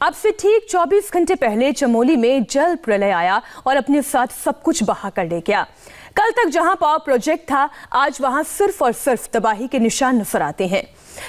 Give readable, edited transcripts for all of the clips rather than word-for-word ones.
अब से ठीक 24 घंटे पहले चमोली में जल प्रलय आया और अपने साथ सब कुछ बहा कर ले गया। कल तक जहां पावर प्रोजेक्ट था, आज वहां सिर्फ और सिर्फ तबाही के निशान नजर आते हैं।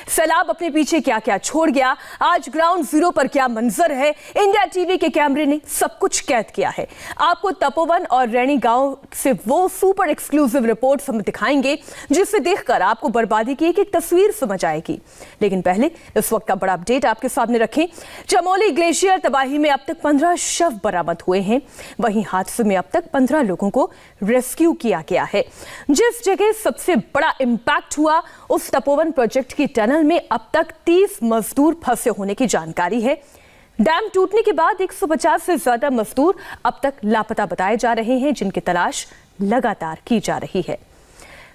सैलाब अपने पीछे क्या क्या छोड़ गया, आज ग्राउंड जीरो पर क्या मंजर है, इंडिया टीवी के कैमरे ने सब कुछ कैद किया है। आपको तपोवन और रैणी गांव से वो सुपर एक्सक्लूसिव रिपोर्ट्स हम दिखाएंगे जिसे देखकर आपको बर्बादी की एक तस्वीर समझ आएगी। लेकिन पहले इस वक्त का बड़ा अपडेट आपके सामने रखें। चमोली ग्लेशियर तबाही में अब तक 15 शव बरामद हुए हैं। वहीं हादसे में अब तक 15 लोगों को रेस्क्यू किया गया है। जिस जगह सबसे बड़ा इंपैक्ट हुआ, उस तपोवन प्रोजेक्ट की टनल में अब तक 30 मजदूर फंसे होने की जानकारी है। डैम टूटने के बाद 150 से ज्यादा मजदूर अब तक लापता बताए जा रहे हैं, जिनकी तलाश लगातार की जा रही है।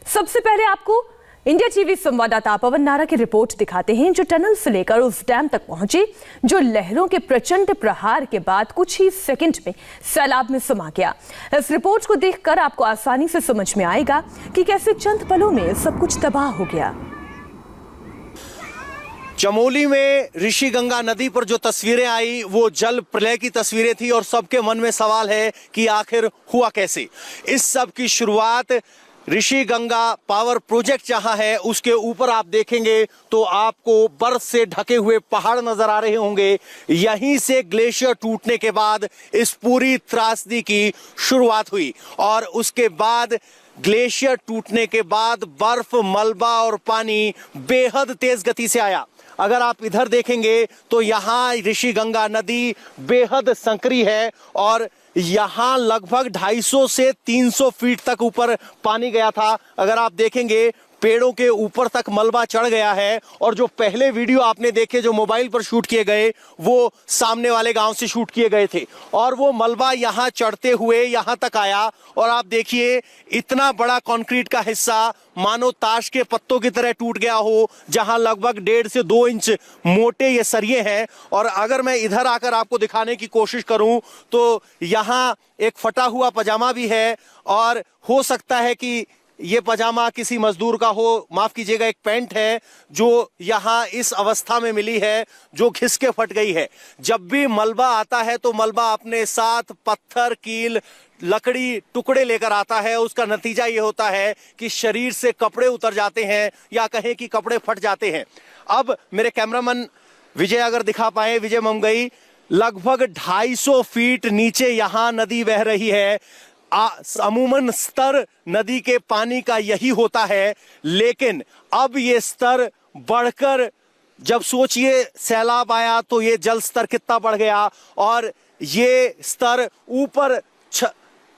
सबसे पहले आपको इंडिया टीवी संवाददाता पवन नारा की रिपोर्ट दिखाते हैं, जो टनल से लेकर उस डैम तक पहुंचे, जो लहरों के प्रचंड प्रहार के बाद कुछ ही सेकंड में सैलाब में समा गया। इस रिपोर्ट को देखकर आपको आसानी से समझ में आएगा कि कैसे चंद पलों में सब कुछ तबाह हो गया। चमोली में ऋषिगंगा नदी पर जो तस्वीरें आई वो जल प्रलय की तस्वीरें थी और सबके मन में सवाल है कि आखिर हुआ कैसे। इस सब की शुरुआत ऋषिगंगा पावर प्रोजेक्ट जहां है उसके ऊपर आप देखेंगे तो आपको बर्फ से ढके हुए पहाड़ नजर आ रहे होंगे। यहीं से ग्लेशियर टूटने के बाद इस पूरी त्रासदी की शुरुआत हुई और उसके बाद ग्लेशियर टूटने के बाद बर्फ, मलबा और पानी बेहद तेज गति से आया। अगर आप इधर देखेंगे तो यहाँ ऋषिगंगा नदी बेहद संकरी है और यहाँ लगभग 250 से 300 फीट तक ऊपर पानी गया था। अगर आप देखेंगे पेड़ों के ऊपर तक मलबा चढ़ गया है और जो पहले वीडियो आपने देखे जो मोबाइल पर शूट किए गए वो सामने वाले गांव से शूट किए गए थे और वो मलबा यहाँ चढ़ते हुए यहाँ तक आया और आप देखिए इतना बड़ा कंक्रीट का हिस्सा मानो ताश के पत्तों की तरह टूट गया हो, जहां लगभग 1.5 से 2 इंच मोटे ये सरिये हैं। और अगर मैं इधर आकर आपको दिखाने की कोशिश करूं तो यहाँ एक फटा हुआ पजामा भी है और हो सकता है कि ये पजामा किसी मजदूर का हो, माफ कीजिएगा एक पैंट है जो यहाँ इस अवस्था में मिली है जो घिस के फट गई है। जब भी मलबा आता है तो मलबा अपने साथ पत्थर, कील, लकड़ी, टुकड़े लेकर आता है। उसका नतीजा ये होता है कि शरीर से कपड़े उतर जाते हैं या कहें कि कपड़े फट जाते हैं। अब मेरे कैमरामैन विजय अगर दिखा पाए, विजय ममगई, लगभग 250 फीट नीचे यहाँ नदी बह रही है। अमूमन स्तर नदी के पानी का यही होता है, लेकिन अब ये स्तर बढ़कर जब सोचिए सैलाब आया तो ये जल स्तर कितना बढ़ गया और ये स्तर ऊपर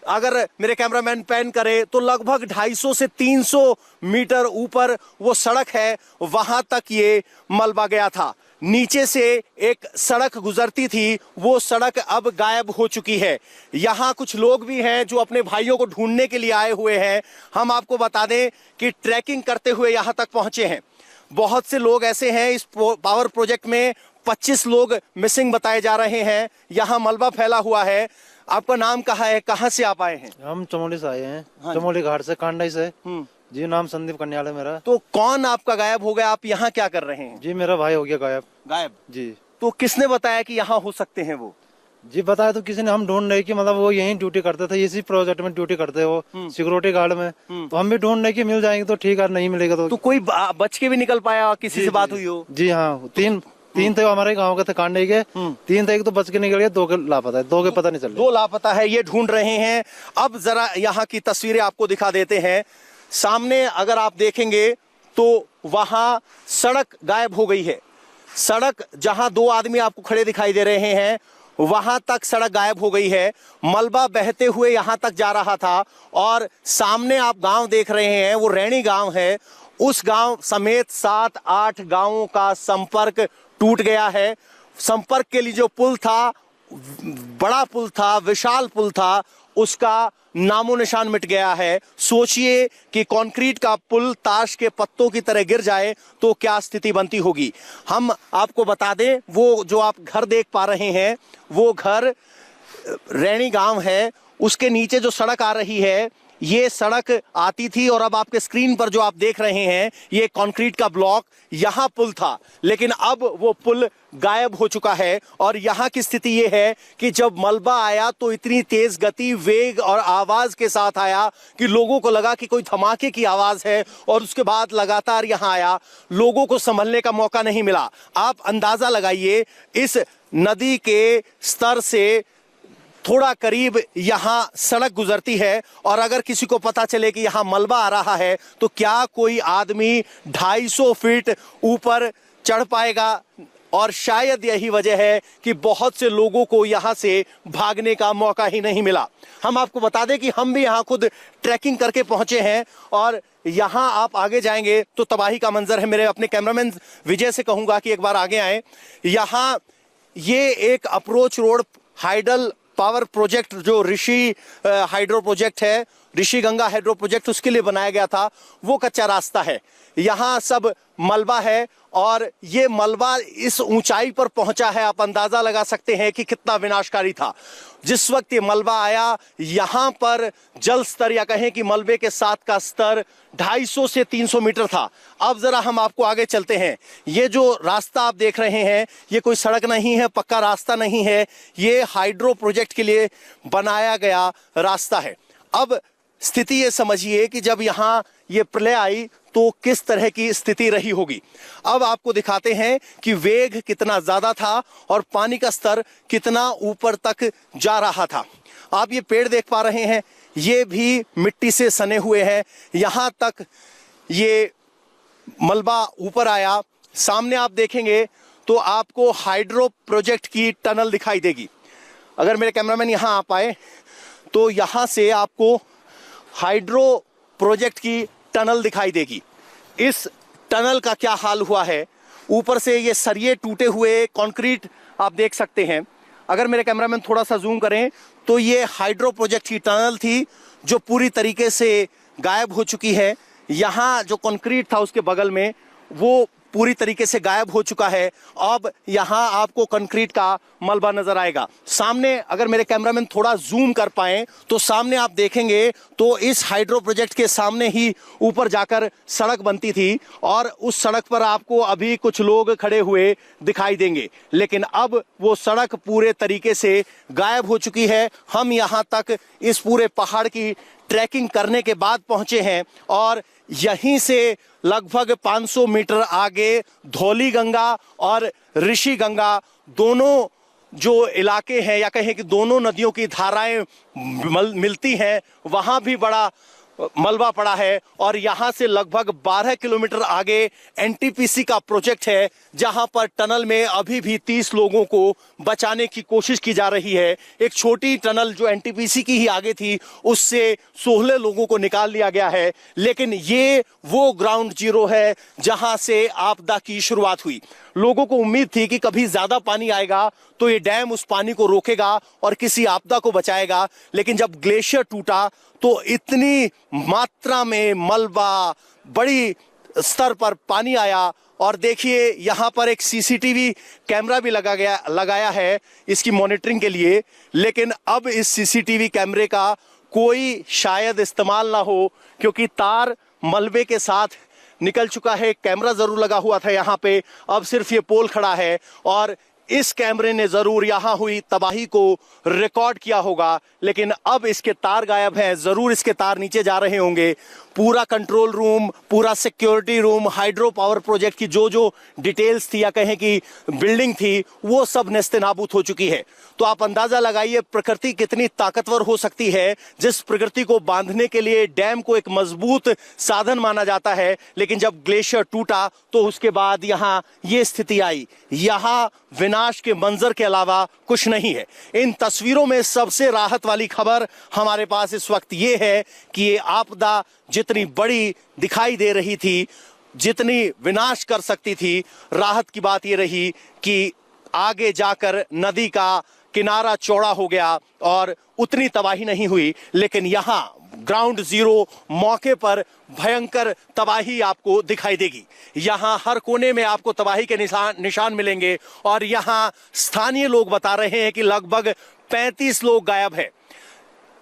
अगर मेरे कैमरामैन पैन करे तो लगभग 250 से 300 मीटर ऊपर वो सड़क है, वहां तक ये मलबा गया था। नीचे से एक सड़क गुजरती थी, वो सड़क अब गायब हो चुकी है। यहाँ कुछ लोग भी हैं जो अपने भाइयों को ढूंढने के लिए आए हुए हैं। हम आपको बता दें कि ट्रैकिंग करते हुए यहाँ तक पहुंचे हैं। बहुत से लोग ऐसे हैं, इस पावर प्रोजेक्ट में 25 लोग मिसिंग बताए जा रहे हैं। यहाँ मलबा फैला हुआ है। आपका नाम कहाँ है, कहाँ से आप आए हैं? हम चमोली से आए हैं। हाँ, चमोली घाट से, कांडाई से। जी, नाम संदीप कन्याल है मेरा। तो कौन आपका गायब हो गया, आप यहाँ क्या कर रहे हैं? जी, मेरा भाई हो गया गायब जी। तो किसने बताया कि यहाँ हो सकते हैं वो? जी, बताया तो किसी ने, हम ढूंढ रहे कि मतलब वो यहीं ड्यूटी करते थे, इसी प्रोजेक्ट में ड्यूटी करते वो सिक्योरिटी गार्ड में। तो हम भी ढूंढ रहे कि मिल जाएंगे तो ठीक है, नहीं मिलेगा तो कोई बच के भी निकल पाया, किसी से बात हुई हो? जी हाँ, तीन थे हमारे गांव के थे, कांडे के 3 थे, एक तो बच के निकल गए, 2 के लापता है, 2 के पता नहीं चल रहा। 2 लापता है, ये ढूंढ रहे हैं। अब जरा यहाँ की तस्वीरें आपको दिखा देते हैं। सामने अगर आप देखेंगे तो वहां सड़क गायब हो गई है। सड़क जहां 2 आदमी आपको खड़े दिखाई दे रहे हैं वहां तक सड़क गायब हो गई है। मलबा बहते हुए यहां तक जा रहा था और सामने आप गांव देख रहे हैं वो रैणी गांव है। उस गांव समेत 7-8 गांवों का संपर्क टूट गया है। संपर्क के लिए जो पुल था, बड़ा पुल था, विशाल पुल था, उसका नामो निशान मिट गया है। सोचिए कि कंक्रीट का पुल ताश के पत्तों की तरह गिर जाए तो क्या स्थिति बनती होगी। हम आपको बता दें, वो जो आप घर देख पा रहे हैं वो घर रैणी गांव है। उसके नीचे जो सड़क आ रही है ये सड़क आती थी और अब आपके स्क्रीन पर जो आप देख रहे हैं ये कंक्रीट का ब्लॉक, यहां पुल था, लेकिन अब वो पुल गायब हो चुका है। और यहां की स्थिति ये है कि जब मलबा आया तो इतनी तेज गति, वेग और आवाज के साथ आया कि लोगों को लगा कि कोई धमाके की आवाज है, और उसके बाद लगातार यहां आया। लोगों को संभलने का मौका नहीं मिला। आप अंदाजा लगाइए, इस नदी के स्तर से थोड़ा करीब यहां सड़क गुजरती है, और अगर किसी को पता चले कि यहां मलबा आ रहा है तो क्या कोई आदमी 250 फीट ऊपर चढ़ पाएगा? और शायद यही वजह है कि बहुत से लोगों को यहां से भागने का मौका ही नहीं मिला। हम आपको बता दें कि हम भी यहां खुद ट्रैकिंग करके पहुंचे हैं, और यहां आप आगे जाएंगे तो तबाही का मंजर है। मेरे अपने कैमरामैन विजय से कहूंगा कि एक बार आगे आए। यहां ये एक approach road hydel power project, जो ऋषि हाइड्रो प्रोजेक्ट है, ऋषि गंगा हाइड्रो प्रोजेक्ट, उसके लिए बनाया गया था, वो कच्चा रास्ता है। यहाँ सब मलबा है, और ये मलबा इस ऊंचाई पर पहुंचा है, आप अंदाजा लगा सकते हैं कि कितना विनाशकारी था। जिस वक्त ये मलबा आया, यहां पर जल स्तर, या कहें कि मलबे के साथ का स्तर 250 से 300 मीटर था। अब जरा हम आपको आगे चलते हैं। ये जो रास्ता आप देख रहे हैं, ये कोई सड़क नहीं है, पक्का रास्ता नहीं है, ये हाइड्रो प्रोजेक्ट के लिए बनाया गया रास्ता है। अब स्थिति ये समझिए कि जब यहां ये प्रलय आई तो किस तरह की स्थिति रही होगी। अब आपको दिखाते हैं कि वेग कितना ज्यादा था और पानी का स्तर कितना ऊपर तक जा रहा था। आप ये पेड़ देख पा रहे हैं, ये भी मिट्टी से सने हुए हैं। यहां तक ये मलबा ऊपर आया। सामने आप देखेंगे तो आपको हाइड्रो प्रोजेक्ट की टनल दिखाई देगी। अगर मेरे कैमरामैन यहां आ पाए तो यहां से आपको हाइड्रो प्रोजेक्ट की टनल दिखाई देगी। इस टनल का क्या हाल हुआ है, ऊपर से ये सरिये टूटे हुए कंक्रीट आप देख सकते हैं। अगर मेरे कैमरामैन थोड़ा सा जूम करें तो ये हाइड्रो प्रोजेक्ट की टनल थी जो पूरी तरीके से गायब हो चुकी है। यहाँ जो कंक्रीट था उसके बगल में वो पूरी तरीके से गायब हो चुका है। अब यहाँ आपको कंक्रीट का मलबा नजर आएगा। सामने अगर मेरे कैमरामैन थोड़ा जूम कर पाएं तो सामने आप देखेंगे तो इस हाइड्रो प्रोजेक्ट के सामने ही ऊपर जाकर सड़क बनती थी, और उस सड़क पर आपको अभी कुछ लोग खड़े हुए दिखाई देंगे, लेकिन अब वो सड़क पूरे तरीके से गायब हो चुकी है। हम यहाँ तक इस पूरे पहाड़ की ट्रैकिंग करने के बाद पहुंचे हैं, और यहीं से लगभग 500 मीटर आगे धौली गंगा और ऋषि गंगा दोनों जो इलाके हैं, या कहें कि दोनों नदियों की धाराएं मिलती हैं, वहां भी बड़ा मलबा पड़ा है। और यहां से लगभग 12 किलोमीटर आगे एनटीपीसी का प्रोजेक्ट है, जहां पर टनल में अभी भी 30 लोगों को बचाने की कोशिश की जा रही है। एक छोटी टनल जो एनटीपीसी की ही आगे थी, उससे 16 लोगों को निकाल लिया गया है। लेकिन ये वो ग्राउंड जीरो है जहां से आपदा की शुरुआत हुई। लोगों को उम्मीद थी कि कभी ज्यादा पानी आएगा तो ये डैम उस पानी को रोकेगा और किसी आपदा को बचाएगा, लेकिन जब ग्लेशियर टूटा तो इतनी मात्रा में मलबा, बड़ी स्तर पर पानी आया। और देखिए यहाँ पर एक सीसीटीवी कैमरा भी लगाया है इसकी मॉनिटरिंग के लिए, लेकिन अब इस सीसीटीवी कैमरे का कोई शायद इस्तेमाल ना हो, क्योंकि तार मलबे के साथ निकल चुका है। कैमरा जरूर लगा हुआ था यहाँ पे, अब सिर्फ ये पोल खड़ा है, और इस कैमरे ने जरूर यहां हुई तबाही को रिकॉर्ड किया होगा, लेकिन अब इसके तार गायब हैं। जरूर इसके तार नीचे जा रहे होंगे। पूरा कंट्रोल रूम, पूरा security room, hydro power project की जो जो डिटेल्स थी, या कहें कि बिल्डिंग थी, वो सब नेस्तनाबूद हो चुकी है। तो आप अंदाजा लगाइए प्रकृति कितनी ताकतवर हो सकती है, जिस प्रकृति को बांधने के लिए डैम को एक मजबूत साधन माना जाता है, लेकिन जब ग्लेशियर टूटा तो उसके बाद यहाँ ये स्थिति आई। यहाँ विनाश के मंजर के अलावा कुछ नहीं है। इन तस्वीरों में सबसे राहत वाली खबर हमारे पास इस वक्त ये है कि ये आपदा जितनी बड़ी दिखाई दे रही थी, जितनी विनाश कर सकती थी, राहत की बात ये रही कि आगे जाकर नदी का किनारा चौड़ा हो गया और उतनी तबाही नहीं हुई। लेकिन यहाँ ग्राउंड जीरो मौके पर भयंकर तबाही आपको दिखाई देगी। यहाँ हर कोने में आपको तबाही के निशान मिलेंगे, और यहाँ स्थानीय लोग बता रहे हैं कि लगभग 35 लोग गायब हैं।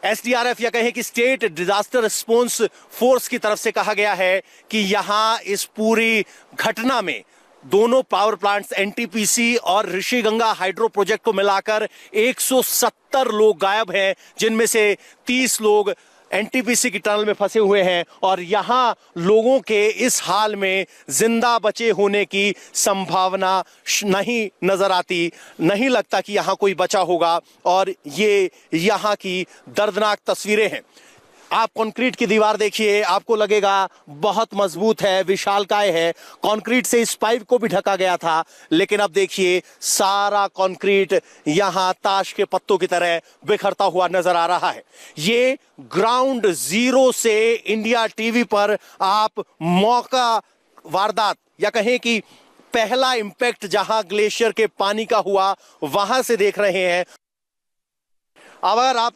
एसडीआरएफ या कहें कि स्टेट डिजास्टर रिस्पॉन्स फोर्स की तरफ से कहा गया है कि यहां इस पूरी घटना में दोनों पावर प्लांट्स एनटीपीसी और ऋषिगंगा हाइड्रो प्रोजेक्ट को मिलाकर 170 लोग गायब हैं, जिनमें से 30 लोग एनटीपीसी की टनल में फंसे हुए हैं और यहां लोगों के इस हाल में जिंदा बचे होने की संभावना नहीं नजर आती। नहीं लगता कि यहां कोई बचा होगा और ये यहां की दर्दनाक तस्वीरें हैं। आप कंक्रीट की दीवार देखिए, आपको लगेगा बहुत मजबूत है, विशालकाय है। कंक्रीट से इस पाइप को भी ढका गया था, लेकिन अब देखिए सारा कंक्रीट यहां ताश के पत्तों की तरह बिखरता हुआ नजर आ रहा है। ये ग्राउंड जीरो से इंडिया टीवी पर आप मौका वारदात या कहें कि पहला इंपैक्ट जहां ग्लेशियर के पानी का हुआ वहां से देख रहे हैं। अगर आप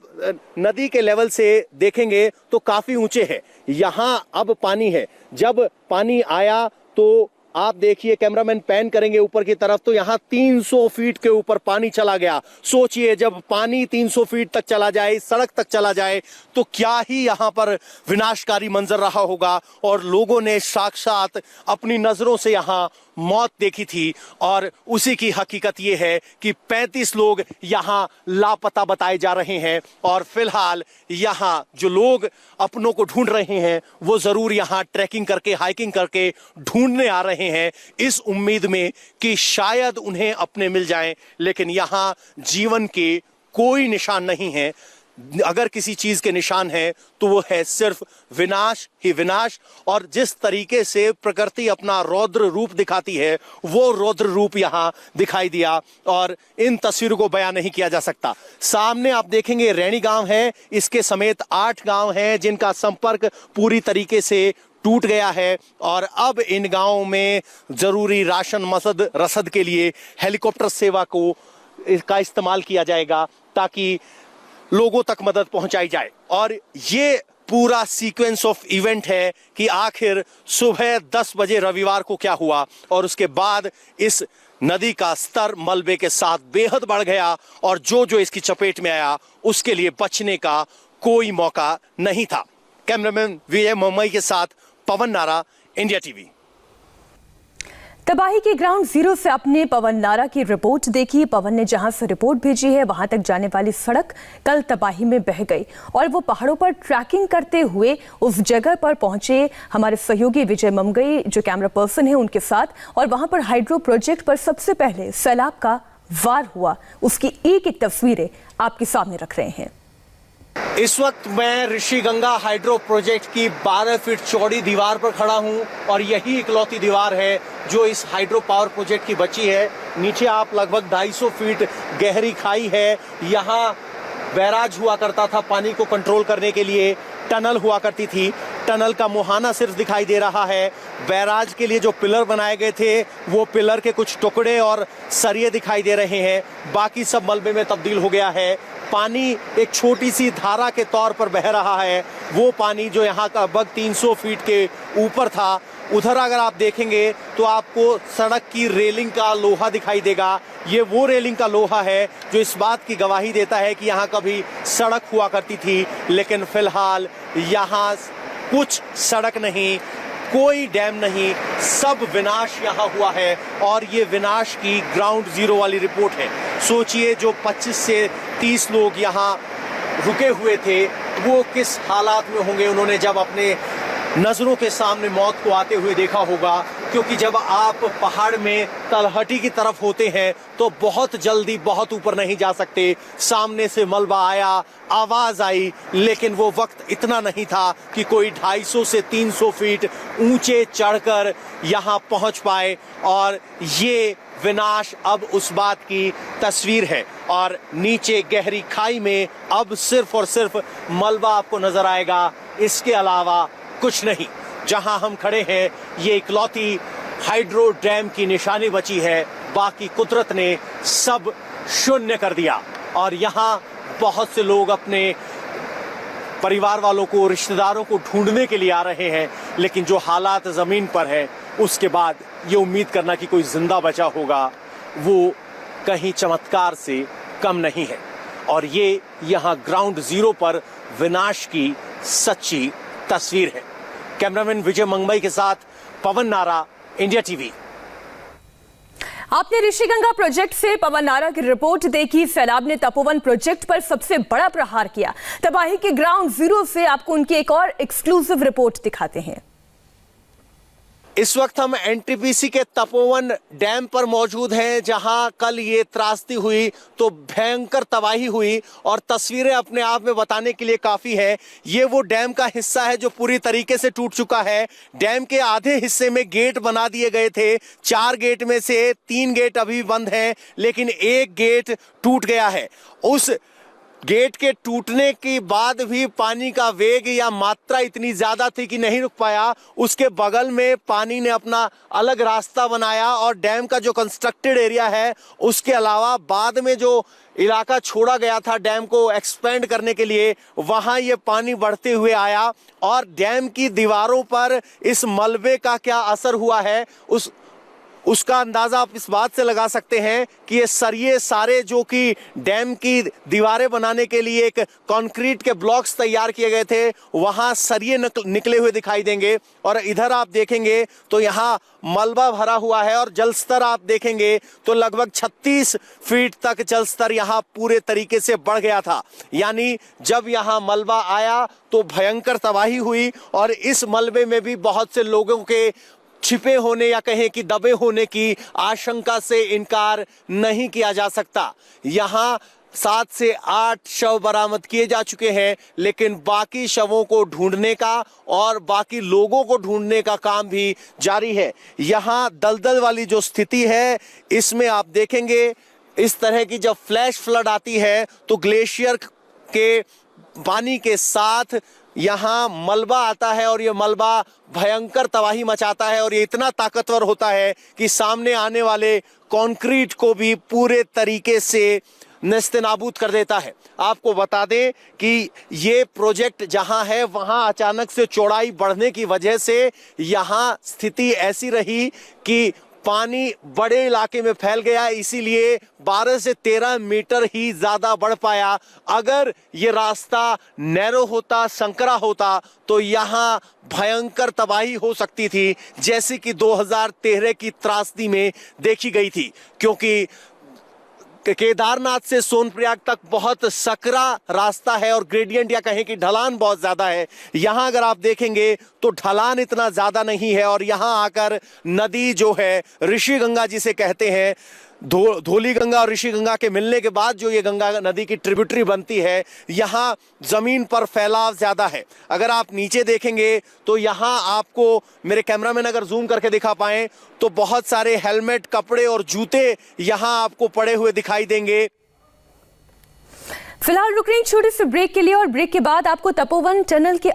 नदी के लेवल से देखेंगे तो काफी ऊंचे है, यहां अब पानी है। जब पानी आया तो आप देखिए, कैमरामैन पैन करेंगे ऊपर की तरफ, तो यहां 300 फीट के ऊपर पानी चला गया। सोचिए जब पानी 300 फीट तक चला जाए, सड़क तक चला जाए, तो क्या ही यहां पर विनाशकारी मंजर रहा होगा। और लोगों ने साक्षात अपनी नजरों से यहां मौत देखी थी और उसी की हकीकत यह है कि 35 लोग यहां लापता बताए जा रहे हैं। और फिलहाल यहां जो लोग अपनों को ढूंढ रहे हैं वो जरूर यहां ट्रैकिंग करके, हाइकिंग करके ढूंढने आ रहे हैं, इस उम्मीद में कि शायद उन्हें अपने मिल जाएं। लेकिन यहां जीवन के कोई निशान नहीं है। अगर किसी चीज के निशान है तो वो है सिर्फ विनाश ही विनाश। और जिस तरीके से प्रकृति अपना रौद्र रूप दिखाती है, वो रौद्र रूप यहां दिखाई दिया और इन तस्वीरों को बयान नहीं किया जा सकता। सामने आप देखेंगे रैणी गांव है, इसके समेत 8 गांव हैं जिनका संपर्क पूरी तरीके से टूट गया है। और अब इन गांवों में जरूरी राशन रसद के लिए हेलीकॉप्टर सेवा को इसका इस्तेमाल किया जाएगा ताकि लोगों तक मदद पहुंचाई जाए। और ये पूरा सीक्वेंस ऑफ इवेंट है कि आखिर सुबह 10 बजे रविवार को क्या हुआ और उसके बाद इस नदी का स्तर मलबे के साथ बेहद बढ़ गया और जो इसकी चपेट में आया उसके लिए बचने का कोई मौका नहीं था। कैमरामैन विजय मुंबई के साथ पवन नारा, इंडिया टीवी। तबाही के ग्राउंड जीरो से अपने पवन नारा की रिपोर्ट देखी। पवन ने जहां से रिपोर्ट भेजी है वहां तक जाने वाली सड़क कल तबाही में बह गई और वो पहाड़ों पर ट्रैकिंग करते हुए उस जगह पर पहुंचे। हमारे सहयोगी विजय मुंबई जो कैमरा पर्सन है उनके साथ, और वहां पर हाइड्रो प्रोजेक्ट पर सबसे पहले सैलाब का वार हुआ, उसकी एक एक तस्वीरें आपके सामने रख रहे हैं। इस वक्त मैं ऋषिगंगा हाइड्रो प्रोजेक्ट की 12 फीट चौड़ी दीवार पर खड़ा हूं और यही इकलौती दीवार है जो इस हाइड्रो पावर प्रोजेक्ट की बची है। नीचे आप लगभग 250 फीट गहरी खाई है। यहाँ बैराज हुआ करता था पानी को कंट्रोल करने के लिए, टनल हुआ करती थी। टनल का मुहाना सिर्फ दिखाई दे रहा है। बैराज के लिए जो पिलर बनाए गए थे वो पिलर के कुछ टुकड़े और सरिये दिखाई दे रहे हैं, बाकी सब मलबे में तब्दील हो गया है। पानी एक छोटी सी धारा के तौर पर बह रहा है। वो पानी जो यहाँ का लगभग 300 फीट के ऊपर था, उधर अगर आप देखेंगे तो आपको सड़क की रेलिंग का लोहा दिखाई देगा। ये वो रेलिंग का लोहा है जो इस बात की गवाही देता है कि यहाँ कभी सड़क हुआ करती थी। लेकिन फिलहाल यहाँ कुछ सड़क नहीं, कोई डैम नहीं, सब विनाश यहाँ हुआ है। और ये विनाश की ग्राउंड जीरो वाली रिपोर्ट है। सोचिए जो 25 से 30 लोग यहाँ रुके हुए थे वो किस हालात में होंगे। उन्होंने जब अपने नजरों के सामने मौत को आते हुए देखा होगा, क्योंकि जब आप पहाड़ में तलहटी की तरफ होते हैं तो बहुत जल्दी बहुत ऊपर नहीं जा सकते। सामने से मलबा आया, आवाज आई, लेकिन वो वक्त इतना नहीं था कि कोई 250 से 300 फीट ऊंचे चढ़कर यहाँ पहुंच पाए। और ये विनाश अब उस बात की तस्वीर है। और नीचे गहरी खाई में अब सिर्फ और सिर्फ मलबा आपको नजर आएगा, इसके अलावा कुछ नहीं। जहां हम खड़े हैं ये इकलौती हाइड्रो डैम की निशानी बची है, बाकी कुदरत ने सब शून्य कर दिया। और यहाँ बहुत से लोग अपने परिवार वालों को, रिश्तेदारों को ढूंढने के लिए आ रहे हैं, लेकिन जो हालात जमीन पर है उसके बाद ये उम्मीद करना कि कोई जिंदा बचा होगा वो कहीं चमत्कार से कम नहीं है। और ये यहाँ ग्राउंड जीरो पर विनाश की सच्ची तस्वीर है। कैमरामैन विजय मंगमई के साथ पवन नारा, इंडिया टीवी। आपने ऋषिगंगा प्रोजेक्ट से पवन नारा की रिपोर्ट देखी। सैलाब ने तपोवन प्रोजेक्ट पर सबसे बड़ा प्रहार किया। तबाही के ग्राउंड जीरो से आपको उनकी एक और एक्सक्लूसिव रिपोर्ट दिखाते हैं। इस वक्त हम एनटीपीसी के तपोवन डैम पर मौजूद हैं, जहां कल ये त्रासदी हुई तो भयंकर तबाही हुई और तस्वीरें अपने आप में बताने के लिए काफी है। ये वो डैम का हिस्सा है जो पूरी तरीके से टूट चुका है। डैम के आधे हिस्से में गेट बना दिए गए थे। 4 गेट में से 3 गेट अभी बंद हैं, लेकिन एक गेट टूट गया है। उस गेट के टूटने के बाद भी पानी का वेग या मात्रा इतनी ज्यादा थी कि नहीं रुक पाया। उसके बगल में पानी ने अपना अलग रास्ता बनाया और डैम का जो कंस्ट्रक्टेड एरिया है उसके अलावा बाद में जो इलाका छोड़ा गया था डैम को एक्सपेंड करने के लिए, वहां ये पानी बढ़ते हुए आया और डैम की दीवारों पर इस मलबे का क्या असर हुआ है उसका अंदाजा आप इस बात से लगा सकते हैं कि ये सरिये सारे जो कि डैम की दीवारें बनाने के लिए एक कंक्रीट के ब्लॉक्स तैयार किए गए थे, वहां सरिये निकले हुए दिखाई देंगे। और इधर आप देखेंगे तो यहाँ मलबा भरा हुआ है और जल स्तर आप देखेंगे तो लगभग 36 फीट तक जल स्तर यहाँ पूरे तरीके से बढ़ गया था। यानी जब यहाँ मलबा आया तो भयंकर तबाही हुई और इस मलबे में भी बहुत से लोगों के छिपे होने या कहें कि दबे होने की आशंका से इनकार नहीं किया जा सकता। यहाँ 7 से 8 शव बरामद किए जा चुके हैं, लेकिन बाकी शवों को ढूंढने का और बाकी लोगों को ढूंढने का काम भी जारी है। यहाँ दलदल वाली जो स्थिति है इसमें आप देखेंगे इस तरह की जब फ्लैश फ्लड आती है तो ग्लेशियर के पानी के साथ यहाँ मलबा आता है और ये मलबा भयंकर तबाही मचाता है और ये इतना ताकतवर होता है कि सामने आने वाले कंक्रीट को भी पूरे तरीके से नेस्तनाबूद कर देता है। आपको बता दें कि ये प्रोजेक्ट जहां है वहां अचानक से चौड़ाई बढ़ने की वजह से यहाँ स्थिति ऐसी रही कि पानी बड़े इलाके में फैल गया, इसीलिए 12 से 13 मीटर ही ज्यादा बढ़ पाया। अगर ये रास्ता नैरो होता, संकरा होता तो यहाँ भयंकर तबाही हो सकती थी, जैसे कि 2013 की त्रासदी में देखी गई थी। क्योंकि केदारनाथ से सोनप्रयाग तक बहुत सकरा रास्ता है और ग्रेडियंट या कहें कि ढलान बहुत ज्यादा है। यहाँ अगर आप देखेंगे तो ढलान इतना ज्यादा नहीं है और यहाँ आकर नदी जो है ऋषिगंगा जिसे कहते हैं, धौली गंगा और ऋषिगंगा के मिलने के बाद जो ये गंगा नदी की ट्रिब्यूटरी बनती है, यहाँ जमीन पर फैलाव ज्यादा है। अगर आप नीचे देखेंगे तो यहाँ आपको मेरे कैमरामैन अगर जूम करके दिखा पाएं तो बहुत सारे हेलमेट, कपड़े और जूते यहाँ आपको पड़े हुए दिखाई देंगे। फिलहाल रुक रही छोटे से ब्रेक के लिए और ब्रेक के बाद आपको तपोवन टनल के